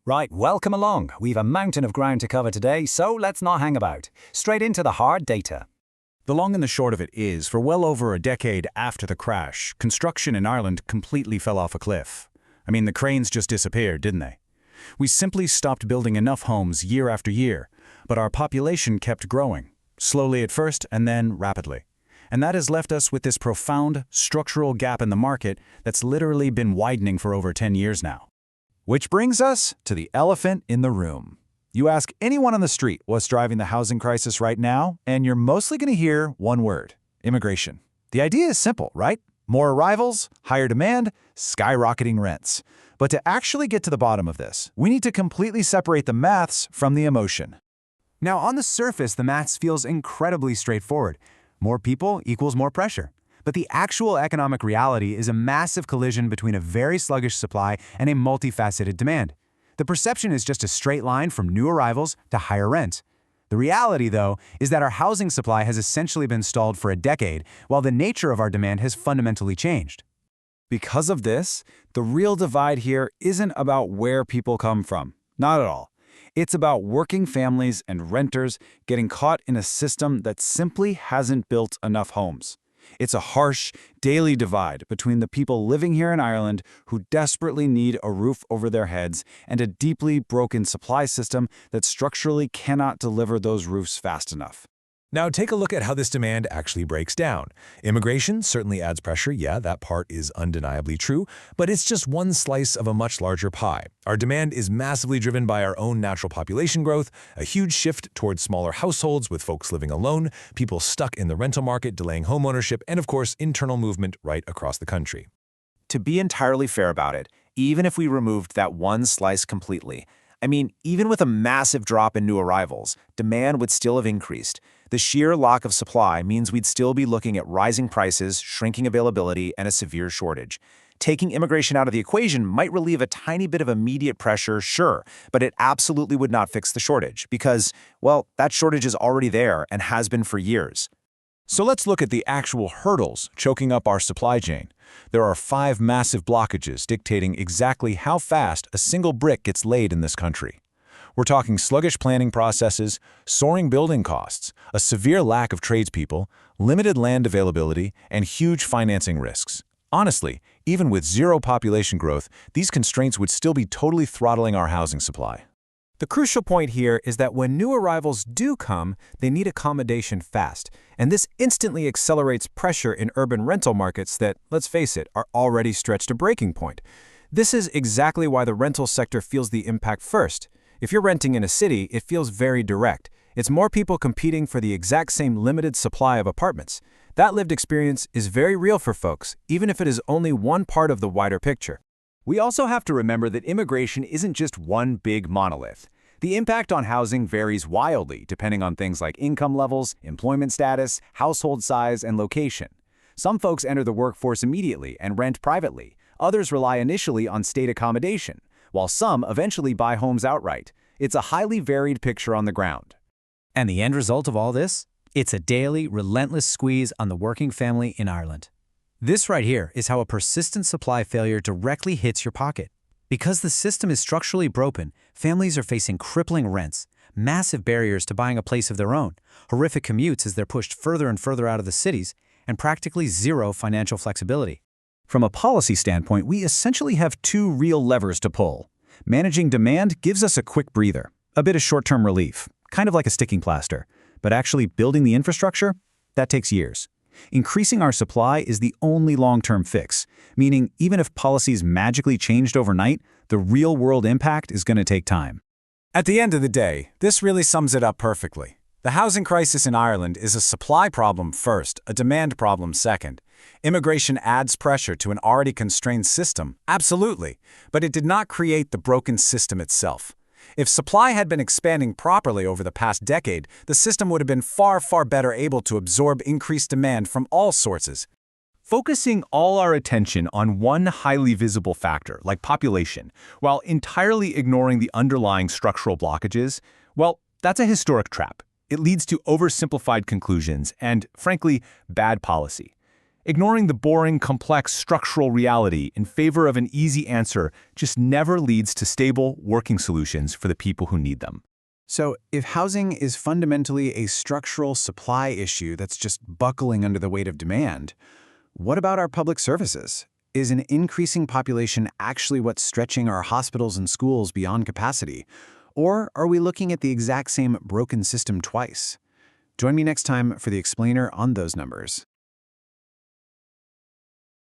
Right, welcome along. We've a mountain of ground to cover today, so let's not hang about. Straight into the hard data. The long and the short of it is, for well over a decade after the crash, construction in Ireland completely fell off a cliff. I mean, the cranes just disappeared, didn't they? We simply stopped building enough homes year after year, but our population kept growing, slowly at first and then rapidly. And that has left us with this profound structural gap in the market that's literally been widening for over 10 years now. Which brings us to the elephant in the room. You ask anyone on the street what's driving the housing crisis right now, and you're mostly going to hear one word: immigration. The idea is simple, right? More arrivals, higher demand, skyrocketing rents. But to actually get to the bottom of this, we need to completely separate the maths from the emotion. Now, on the surface, the maths feels incredibly straightforward. More people equals more pressure. But the actual economic reality is a massive collision between a very sluggish supply and a multifaceted demand. The perception is just a straight line from new arrivals to higher rents. The reality, though, is that our housing supply has essentially been stalled for a decade, while the nature of our demand has fundamentally changed. Because of this, the real divide here isn't about where people come from. Not at all. It's about working families and renters getting caught in a system that simply hasn't built enough homes. It's a harsh, daily divide between the people living here in Ireland who desperately need a roof over their heads and a deeply broken supply system that structurally cannot deliver those roofs fast enough. Now take a look at how this demand actually breaks down. Immigration certainly adds pressure, yeah, that part is undeniably true, but it's just one slice of a much larger pie. Our demand is massively driven by our own natural population growth, a huge shift towards smaller households with folks living alone, people stuck in the rental market delaying homeownership, and of course, internal movement right across the country. To be entirely fair about it, even if we removed that one slice completely, even with a massive drop in new arrivals, demand would still have increased. The sheer lack of supply means we'd still be looking at rising prices, shrinking availability, and a severe shortage. Taking immigration out of the equation might relieve a tiny bit of immediate pressure, sure, but it absolutely would not fix the shortage because, well, that shortage is already there and has been for years. So let's look at the actual hurdles choking up our supply chain. There are 5 massive blockages dictating exactly how fast a single brick gets laid in this country. We're talking sluggish planning processes, soaring building costs, a severe lack of tradespeople, limited land availability, and huge financing risks. Honestly, even with zero population growth, these constraints would still be totally throttling our housing supply. The crucial point here is that when new arrivals do come, they need accommodation fast, and this instantly accelerates pressure in urban rental markets that, let's face it, are already stretched to breaking point. This is exactly why the rental sector feels the impact first. If you're renting in a city, it feels very direct. It's more people competing for the exact same limited supply of apartments. That lived experience is very real for folks, even if it is only one part of the wider picture. We also have to remember that immigration isn't just one big monolith. The impact on housing varies wildly depending on things like income levels, employment status, household size, and location. Some folks enter the workforce immediately and rent privately. Others rely initially on state accommodation, while some eventually buy homes outright. It's a highly varied picture on the ground. And the end result of all this? It's a daily, relentless squeeze on the working family in Ireland. This right here is how a persistent supply failure directly hits your pocket. Because the system is structurally broken, families are facing crippling rents, massive barriers to buying a place of their own, horrific commutes as they're pushed further and further out of the cities, and practically zero financial flexibility. From a policy standpoint, we essentially have 2 real levers to pull. Managing demand gives us a quick breather, a bit of short-term relief, kind of like a sticking plaster. But actually building the infrastructure, that takes years. Increasing our supply is the only long-term fix, meaning even if policies magically changed overnight, the real-world impact is going to take time. At the end of the day, this really sums it up perfectly. The housing crisis in Ireland is a supply problem first, a demand problem second. Immigration adds pressure to an already constrained system, absolutely, but it did not create the broken system itself. If supply had been expanding properly over the past decade, the system would have been far, far better able to absorb increased demand from all sources. Focusing all our attention on one highly visible factor, like population, while entirely ignoring the underlying structural blockages, well, that's a historic trap. It leads to oversimplified conclusions and, frankly, bad policy. Ignoring the boring, complex structural reality in favor of an easy answer just never leads to stable, working solutions for the people who need them. So, if housing is fundamentally a structural supply issue that's just buckling under the weight of demand, what about our public services? Is an increasing population actually what's stretching our hospitals and schools beyond capacity? Or are we looking at the exact same broken system twice? Join me next time for the explainer on those numbers.